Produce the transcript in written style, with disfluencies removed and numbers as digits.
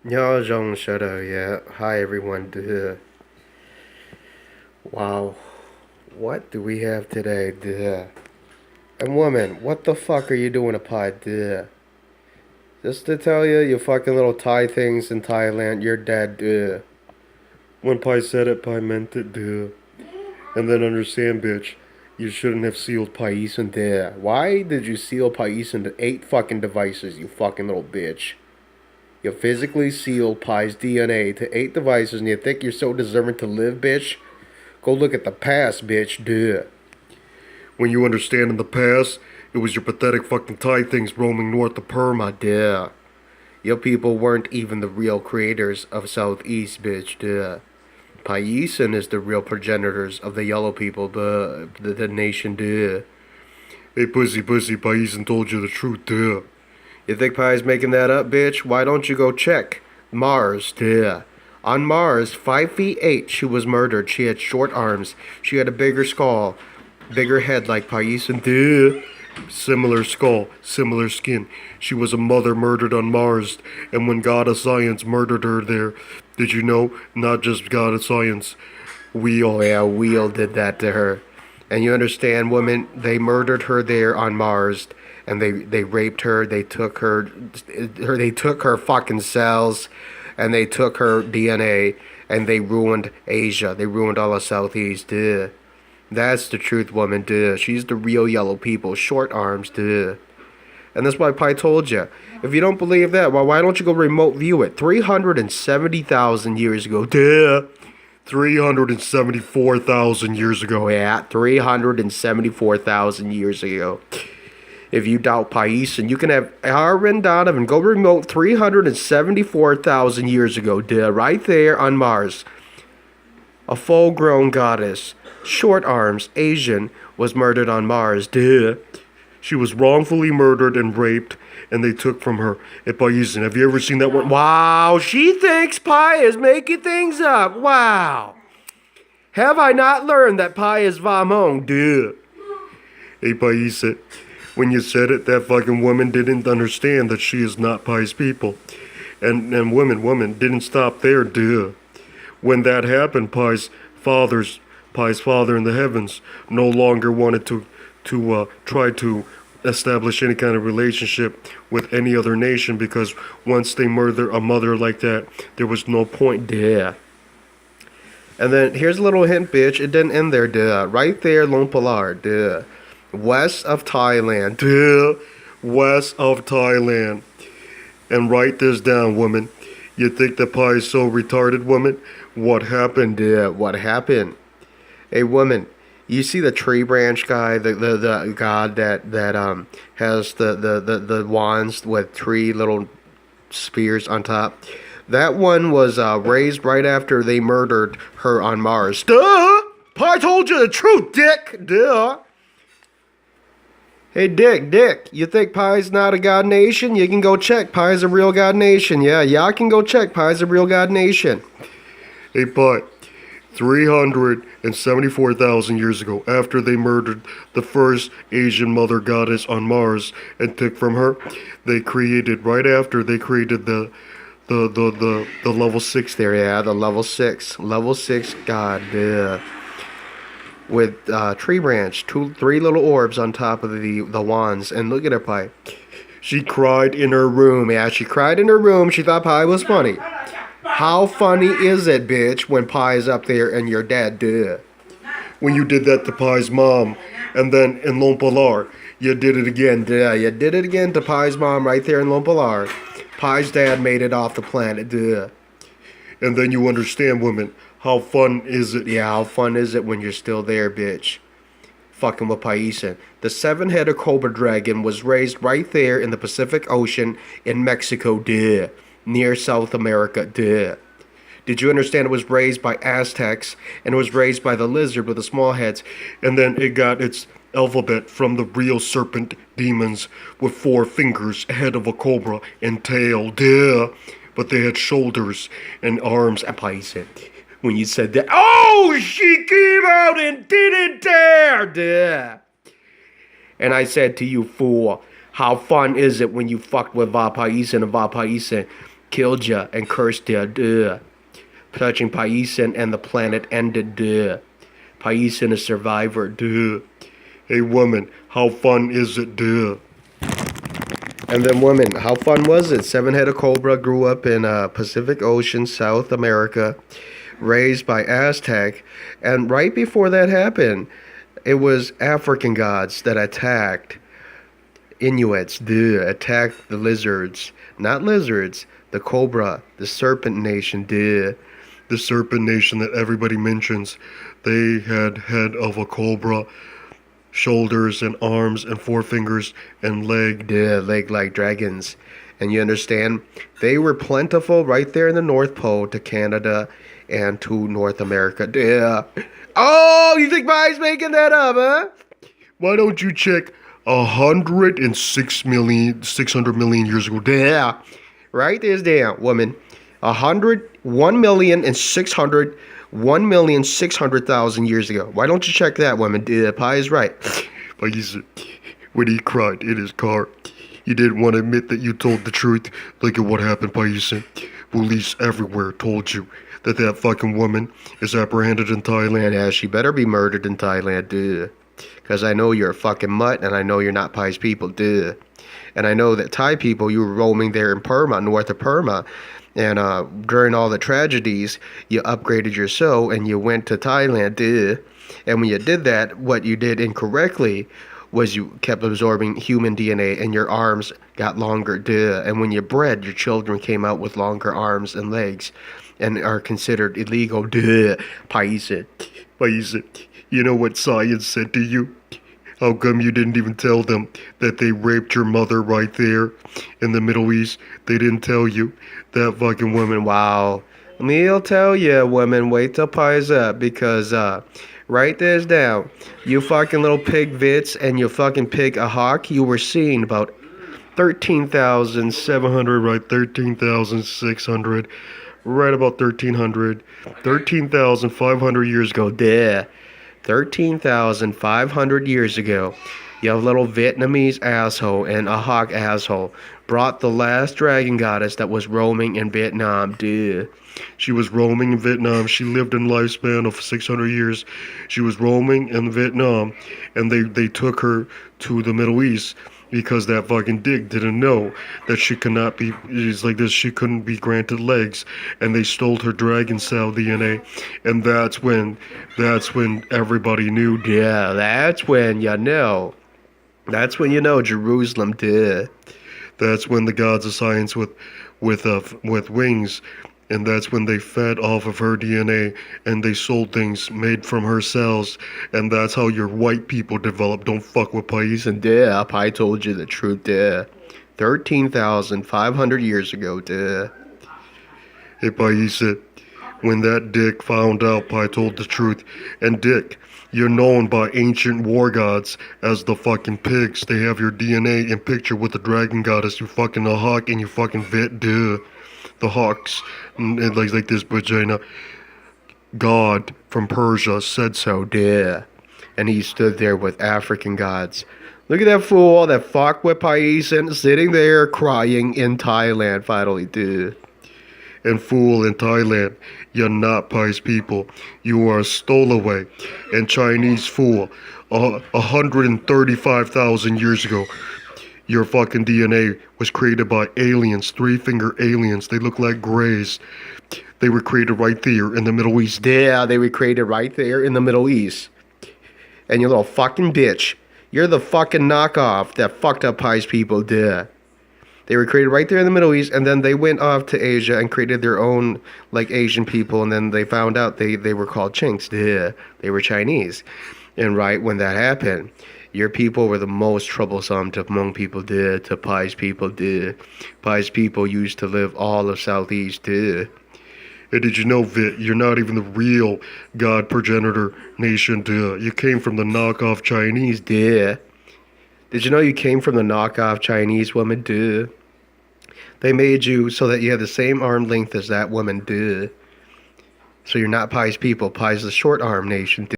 Yo, Jong Shadow, yeah. Hi, everyone. Duh. Wow. What do we have today? Duh. And woman, what the fuck are you doing a pod? Duh. Just to tell you, you fucking little Thai things in Thailand, you're dead. Duh. When Pi said it, Pi meant it. Duh. And then understand, bitch, you shouldn't have sealed Pais and Duh. Why did you seal Pais into 8 fucking devices, you fucking little bitch? You physically sealed Pi's DNA to 8 devices and you think you're so deserving to live, bitch? Go look at the past, bitch. Duh. When you understand in the past, it was your pathetic fucking Thai things roaming north of Burma. Duh. Your people weren't even the real creators of Southeast, bitch. Duh. Paisan is the real progenitors of the yellow people, the nation. Duh. Hey, pussy, Paisan told you the truth. Duh. You think Pie's making that up, bitch? Why don't you go check? Mars, duh. On Mars, 5 feet 8, she was murdered. She had short arms. She had a bigger skull. Bigger head like Pais and duh. Similar skull, similar skin. She was a mother murdered on Mars. And when God of Science murdered her there, did you know? Not just God of Science. We all did that to her. And you understand, woman, they murdered her there on Mars. And they raped her, they took her fucking cells, and they took her DNA, and they ruined Asia. They ruined all of Southeast, duh. That's the truth, woman, duh. She's the real yellow people, short arms, duh. And that's why Pi told you. If you don't believe that, well, why don't you go remote view it? 370,000 years ago, duh. 374,000 years ago, yeah. 374,000 years ago. If you doubt Paisan, you can have Arvin Donovan go remote 374,000 years ago, duh, right there on Mars. A full-grown goddess, short arms, Asian, was murdered on Mars, duh. She was wrongfully murdered and raped, and they took from her at Paisan. Have you ever seen that one? Wow, she thinks Pi is making things up. Wow. Have I not learned that Pi is Vamong, duh. Hey, Paisan. When you said it, that fucking woman didn't understand that she is not Pi's people. And woman didn't stop there, duh. When that happened, Pi's father in the heavens, no longer wanted to try to establish any kind of relationship with any other nation because once they murder a mother like that, there was no point, duh. And then here's a little hint, bitch. It didn't end there, duh. Right there, Lone Polar, duh. West of Thailand. Duh. West of Thailand. And write this down, woman. You think the Pi is so retarded, woman? What happened? Duh. What happened? Hey, woman. You see the tree branch guy, the god that has the wands with 3 little spears on top? That one was raised right after they murdered her on Mars. Duh! Pi told you the truth, dick! Duh! Hey, Dick, you think Pi's not a god nation? You can go check. Pi's a real god nation. Yeah, y'all can go check. Pi's a real god nation. Hey, Pi, 374,000 years ago, after they murdered the first Asian mother goddess on Mars and took from her, they created, right after, they created the level 6 there, yeah, the level 6 god, yeah, with tree branch, 3 little orbs on top of the wands. And look at her, Pi. She cried in her room. Yeah, she cried in her room. She thought Pi was funny. How funny is it, bitch, when Pi's up there and you're dead, duh? When you did that to Pi's mom, and then in Lone Polar, you did it again, duh. You did it again to Pi's mom right there in Lone Polar. Pi's dad made it off the planet, duh. And then you understand, women, how fun is it? Yeah, how fun is it when you're still there, bitch? Fucking with Paisan. The 7-headed cobra dragon was raised right there in the Pacific Ocean in Mexico, duh. Near South America, duh. Did you understand it was raised by Aztecs and it was raised by the lizard with the small heads? And then it got its alphabet from the real serpent demons with 4 fingers, head of a cobra, and tail, duh. But they had shoulders and arms. And Paisan. When you said that, oh, she came out and didn't dare, duh. And I said to you, fool, how fun is it when you fucked with Vapaisan and Vapaisan killed ya and cursed ya, duh. Touching Paisan and the planet ended, duh. Paisan a survivor, duh. Hey woman, how fun is it, duh? And then woman, how fun was it? Seven-headed cobra grew up in Pacific Ocean, South America, raised by Aztec, and right before that happened, it was African gods that attacked Inuits, attacked the lizards. Not lizards, the cobra, the serpent nation, The serpent nation that everybody mentions. They had head of a cobra, shoulders and arms and forefingers and leg like dragons. And you understand? They were plentiful right there in the North Pole to Canada and to North America. Oh, you think Mike's making that up, huh? Why don't you check 600 million years ago? Right there's down, woman. 1,600,000 years ago. Why don't you check that, woman? Pi is right. But when he cried in his car, he didn't want to admit that you told the truth. Look at what happened, Paisan. Police everywhere told you that fucking woman is apprehended in Thailand. Yeah, she better be murdered in Thailand, Because I know you're a fucking mutt, and I know you're not Pai's people, And I know that Thai people, you were roaming there in Burma, north of Burma, and during all the tragedies, you upgraded your soul and you went to Thailand, And when you did that, what you did incorrectly was you kept absorbing human DNA and your arms got longer, And when you bred, your children came out with longer arms and legs and are considered illegal, Paisan. You know what science said to you? How come you didn't even tell them that they raped your mother right there in the Middle East? They didn't tell you. That fucking woman, wow. Me'll tell you, woman, wait till Pi's up, because, write this down. You fucking little pig vits and you fucking pig a hawk, you were seen about 13,700, right? 13,600, right about 1,300, 13,500 years ago, 13,500 years ago, you little Vietnamese asshole and a hawk asshole brought the last dragon goddess that was roaming in Vietnam, She was roaming in Vietnam. She lived in lifespan of 600 years. She was roaming in Vietnam, and they took her to the Middle East because that fucking dick didn't know that she could not be, it's like this, she couldn't be granted legs, and they stole her dragon cell DNA, and that's when everybody knew, that's when you know Jerusalem, That's when the gods of science with wings, and that's when they fed off of her DNA and they sold things made from her cells, and that's how your white people developed. Don't fuck with Pais. And Pai told you the truth, 13,500 years ago, Hey, Pais, when that dick found out Pai told the truth, and Dick, you're known by ancient war gods as the fucking pigs. They have your DNA in picture with the dragon goddess. You fucking a hawk and you fucking vet, The hawks, and like this vagina. God from Persia said so, And he stood there with African gods. Look at that fool, that fuck with Paisan, sitting there crying in Thailand, finally, And fool, in Thailand, you're not Pai's people. You are a stowaway and Chinese fool. 135,000 years ago, your fucking DNA was created by aliens, three-finger aliens. They look like grays. They were created right there in the Middle East. They were created right there in the Middle East. And you little fucking bitch, you're the fucking knockoff that fucked up Pai's people, They were created right there in the Middle East, and then they went off to Asia and created their own, like, Asian people, and then they found out they were called Chinks, They were Chinese. And right when that happened, your people were the most troublesome to Hmong people, to Pai's people, Pai's people used to live all of Southeast, And did you know, Vit, you're not even the real God progenitor nation, You came from the knockoff Chinese, Did you know you came from the knockoff Chinese woman, They made you so that you had the same arm length as that woman, So you're not Pai's people. Pai's the short arm nation,